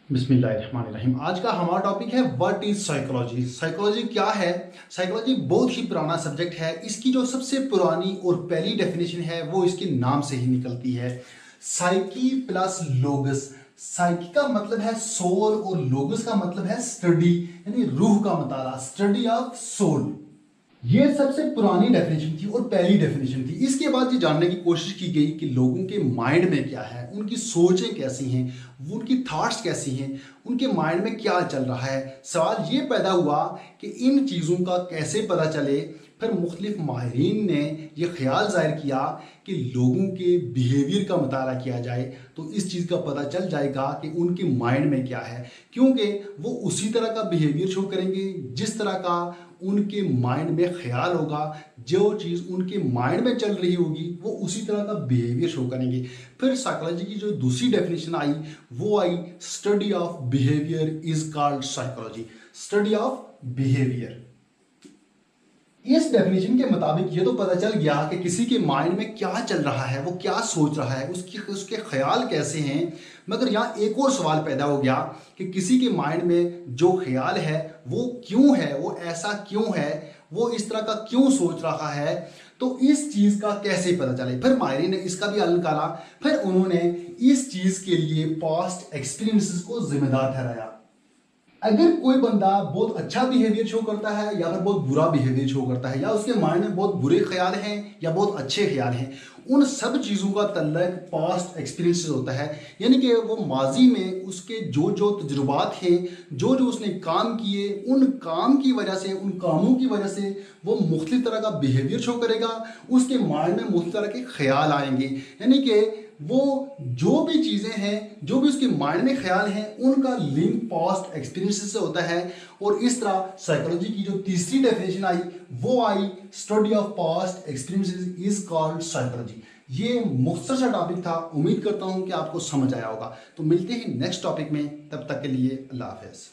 बिस्मिल्लाहिर्रहमानिर्रहीम। आज का हमारा टॉपिक है व्हाट इज साइकोलॉजी। साइकोलॉजी क्या है? साइकोलॉजी बहुत ही पुराना सब्जेक्ट है। इसकी जो सबसे पुरानी और पहली डेफिनेशन है वो इसके नाम से ही निकलती है, साइकी प्लस लोगस। साइकी का मतलब है सोल और लोगस का मतलब है स्टडी, यानी रूह का मताला, स्टडी ऑफ सोल। ये सबसे पुरानी डेफिनेशन थी और पहली डेफिनेशन थी। इसके बाद ये जानने की कोशिश की गई कि लोगों के माइंड में क्या है, उनकी सोचें कैसी हैं, उनकी थॉट्स कैसी हैं, उनके माइंड में क्या चल रहा है। सवाल ये पैदा हुआ कि इन चीज़ों का कैसे पता चले। फिर मुख्तलिफ माहिरीन ने यह ख्याल जाहिर किया कि लोगों के बिहेवियर का मुताला किया जाए तो इस चीज़ का पता चल जाएगा कि उनके माइंड में क्या है, क्योंकि वो उसी तरह का बिहेवियर शो करेंगे जिस तरह का उनके माइंड में ख्याल होगा। जो चीज़ उनके माइंड में चल रही होगी वो उसी तरह का बिहेवियर शो करेंगे। फिर साइकोलॉजी की जो दूसरी डेफिनेशन आई वो आई, study of behaviour is called psychology. Study of behaviour. इस डेफिनेशन के मुताबिक ये तो पता चल गया कि किसी के माइंड में क्या चल रहा है, वो क्या सोच रहा है, उसके ख्याल कैसे हैं। मगर यहाँ एक और सवाल पैदा हो गया कि किसी के माइंड में जो ख्याल है वो क्यों है, वो ऐसा क्यों है, वो इस तरह का क्यों सोच रहा है। तो इस चीज़ का कैसे पता चले। फिर माहिरीन ने इसका भी हल निकाला। फिर उन्होंने इस चीज़ के लिए पास्ट एक्सपीरियंसेस को जिम्मेदार ठहराया। अगर कोई बंदा बहुत अच्छा बिहेवियर शो करता है या फिर बहुत बुरा बिहेवियर शो करता है, या उसके माइंड में बहुत बुरे ख्याल हैं या बहुत अच्छे ख्याल हैं, उन सब चीज़ों का तल्लक पास्ट एक्सपीरियंसेस होता है। यानी कि वो माजी में उसके जो जो तजुर्बात हैं, जो जो उसने काम किए, उन काम की वजह से, उन कामों की वजह से वो मुख्तलिफ तरह का बिहेवियर शो करेगा। उसके माइंड में मुख्तलिफ तरह के ख्याल आएंगे। यानी कि वो जो भी चीज़ें हैं, जो भी उसके माइंड में ख्याल हैं, उनका लिंक पास्ट एक्सपीरियंसेस से होता है। और इस तरह साइकोलॉजी की जो तीसरी डेफिनेशन आई वो आई, study of past experiences is called psychology. ये मुख्तसर सा टॉपिक था। उम्मीद करता हूँ कि आपको समझ आया होगा। तो मिलते हैं नेक्स्ट टॉपिक में, तब तक के लिए अल्लाह हाफ़िज़।